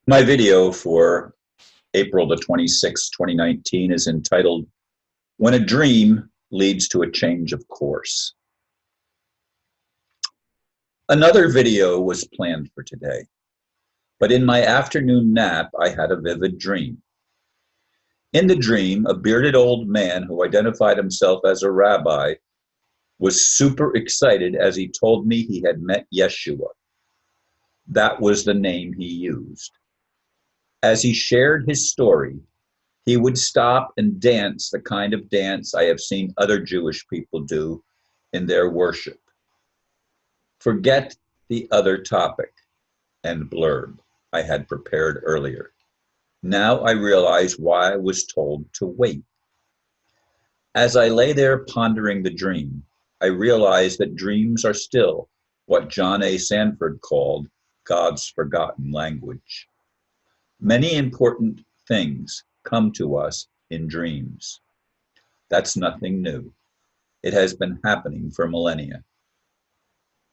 My video for April the 26th, 2019 is entitled, When a Dream Leads to a Change of Course. Another video was planned for today, but in my afternoon nap, I had a vivid dream. In the dream, a bearded old man who identified himself as a rabbi was super excited as he told me he had met Jeshua. That was the name he used. As he shared his story, he would stop and dance the kind of dance I have seen other Jewish people do in their worship. Forget the other topic and blurb I had prepared earlier. Now I realize why I was told to wait. As I lay there pondering the dream, I realized that dreams are still what John A. Sanford called God's forgotten language. Many important things come to us in dreams. That's nothing new. It has been happening for millennia.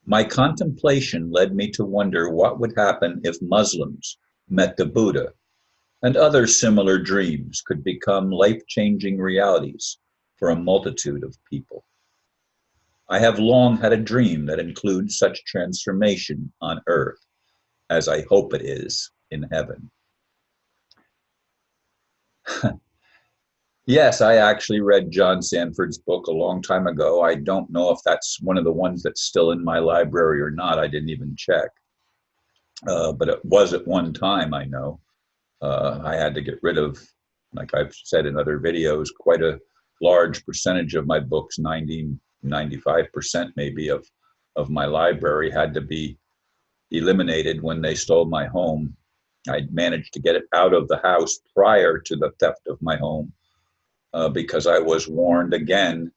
My contemplation led me to wonder what would happen if Muslims met the Buddha and other similar dreams could become life-changing realities for a multitude of people. I have long had a dream that includes such transformation on earth as I hope it is in heaven. Yes, I actually read John Sanford's book a long time ago. I don't know if that's one of the ones that's still in my library or not. I didn't even check. But it was at one time, I know. I had to get rid of, like I've said in other videos, quite a large percentage of my books, 95% maybe of my library had to be eliminated when they stole my home. I managed to get it out of the house prior to the theft of my home because I was warned again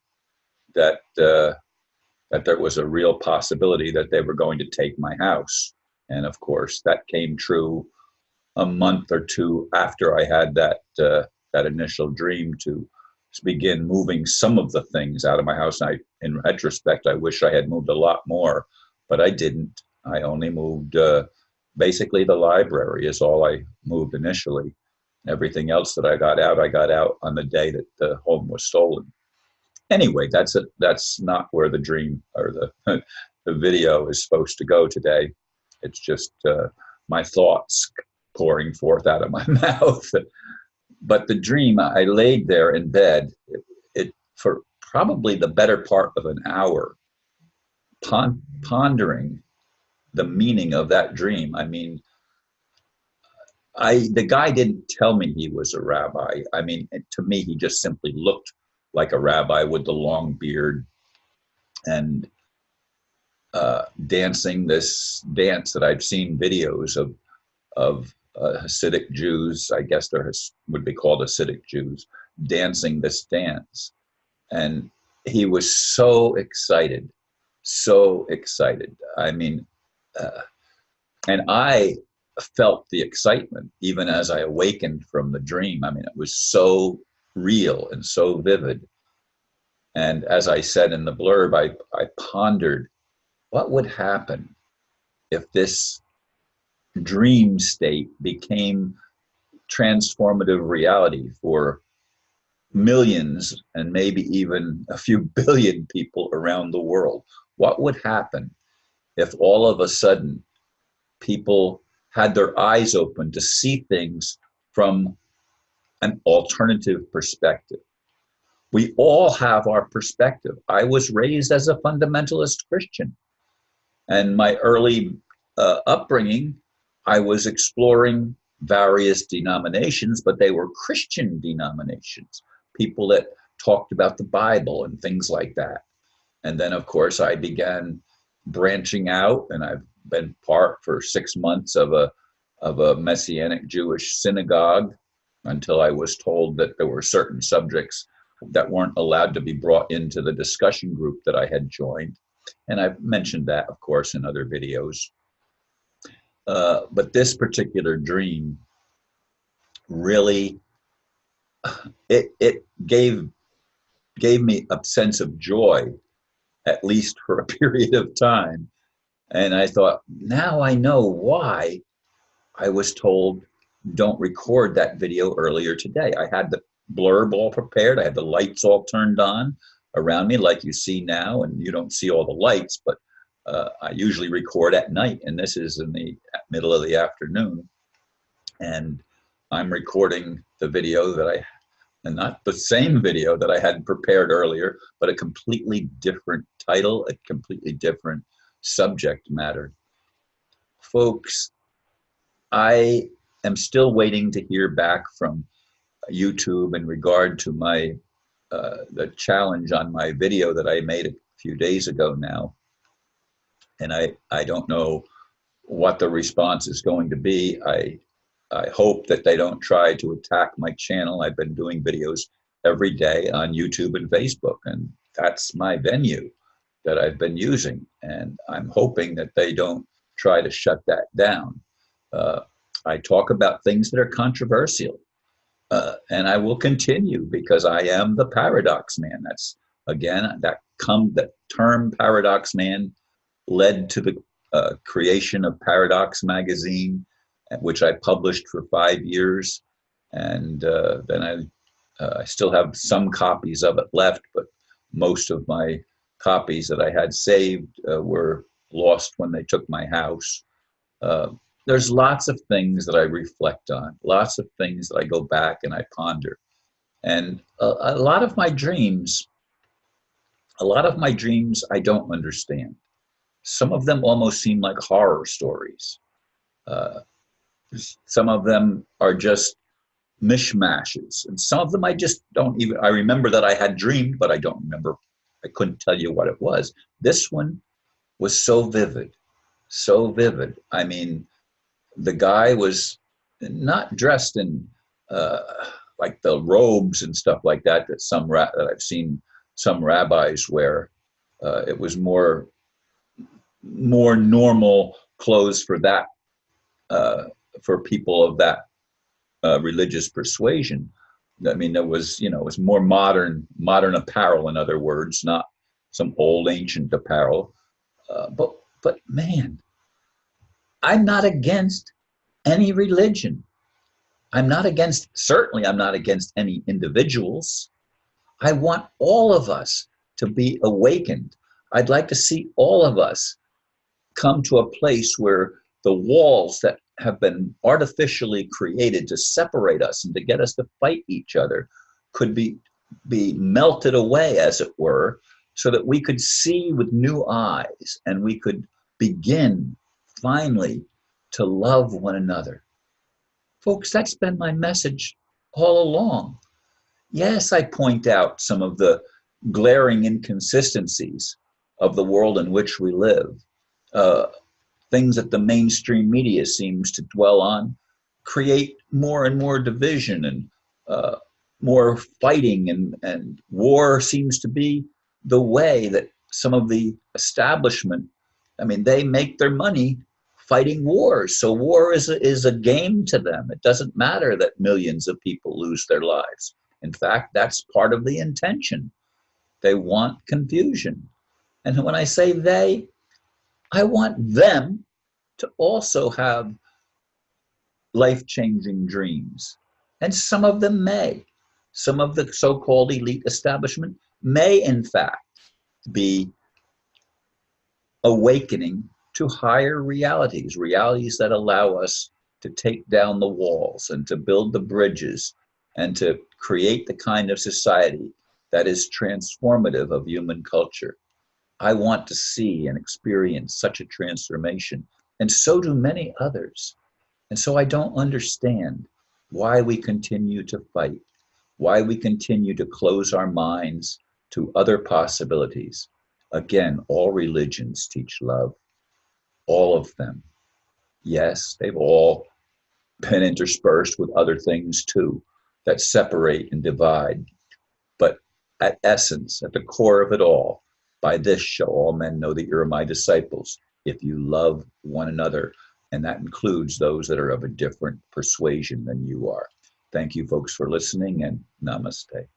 that that there was a real possibility that they were going to take my house. And of course, that came true a month or two after I had that initial dream to begin moving some of the things out of my house. In retrospect, I wish I had moved a lot more, but I didn't. I only moved basically the library is all I moved initially. Everything else that I got out on the day that the home was stolen. Anyway, that's it. That's not where the dream or the video is supposed to go today. It's just my thoughts pouring forth out of my mouth. But the dream, I laid there in bed it for probably the better part of an hour, pondering the meaning of that dream. I mean, the guy didn't tell me he was a rabbi. I mean, to me, he just simply looked like a rabbi with the long beard and dancing this dance that I've seen videos of Hasidic Jews. I guess there would be called Hasidic Jews dancing this dance, and he was so excited, so excited. I mean, and I felt the excitement even as I awakened from the dream. I mean, it was so real and so vivid. And as I said in the blurb, I pondered what would happen if this dream state became transformative reality for millions and maybe even a few billion people around the world. What would happen if all of a sudden people had their eyes open to see things from an alternative perspective? We all have our perspective. I was raised as a fundamentalist Christian, and my early upbringing, I was exploring various denominations, but they were Christian denominations, people that talked about the Bible and things like that. And then, of course, I began branching out, and I've been part for 6 months of a Messianic Jewish synagogue until I was told that there were certain subjects that weren't allowed to be brought into the discussion group that I had joined. And I've mentioned that, of course, in other videos. But this particular dream really, it gave me a sense of joy, at least for a period of time. And I thought, now I know why I was told, don't record that video earlier today. I had the blurb all prepared. I had the lights all turned on around me like you see now, and you don't see all the lights, but I usually record at night, and this is in the middle of the afternoon. And I'm recording the video that I, and not the same video that I had prepared earlier, but a completely different title, a completely different subject matter. Folks, I am still waiting to hear back from YouTube in regard to my the challenge on my video that I made a few days ago now. And I don't know what the response is going to be. I hope that they don't try to attack my channel. I've been doing videos every day on YouTube and Facebook, and that's my venue that I've been using. And I'm hoping that they don't try to shut that down. I talk about things that are controversial, and I will continue because I am the paradox man. That's again that term paradox man led to the creation of Paradox magazine, which I published for 5 years, and then I still have some copies of it left, but most of my copies that I had saved were lost when they took my house. There's lots of things that I reflect on, lots of things that I go back and I ponder. And a lot of my dreams, I don't understand. Some of them almost seem like horror stories. Uh, some of them are just mishmashes. And some of them I just don't even, I remember that I had dreamed, but I don't remember, I couldn't tell you what it was. This one was so vivid, so vivid. I mean, the guy was not dressed in like the robes and stuff like that that I've seen some rabbis wear. It was more normal clothes for that for people of that religious persuasion. I mean, there was, it was more modern apparel, in other words, not some old ancient apparel. But man, I'm not against any religion. Certainly I'm not against any individuals. I want all of us to be awakened. I'd like to see all of us come to a place where the walls that have been artificially created to separate us and to get us to fight each other could be melted away, as it were, so that we could see with new eyes and we could begin finally to love one another. Folks, that's been my message all along. Yes, I point out some of the glaring inconsistencies of the world in which we live. Things that the mainstream media seems to dwell on create more and more division and more fighting, and war seems to be the way that some of the establishment, I mean, they make their money fighting wars. So war is a game to them. It doesn't matter that millions of people lose their lives. In fact, that's part of the intention. They want confusion. And when I say they, I want them to also have life-changing dreams. And some of them may. Some of the so-called elite establishment may, in fact, be awakening to higher realities, realities that allow us to take down the walls and to build the bridges and to create the kind of society that is transformative of human culture. I want to see and experience such a transformation, and so do many others. And so I don't understand why we continue to fight, why we continue to close our minds to other possibilities. Again, all religions teach love, all of them. Yes, they've all been interspersed with other things too that separate and divide. But at essence, at the core of it all, by this shall all men know that you're my disciples, if you love one another. And that includes those that are of a different persuasion than you are. Thank you, folks, for listening, and namaste.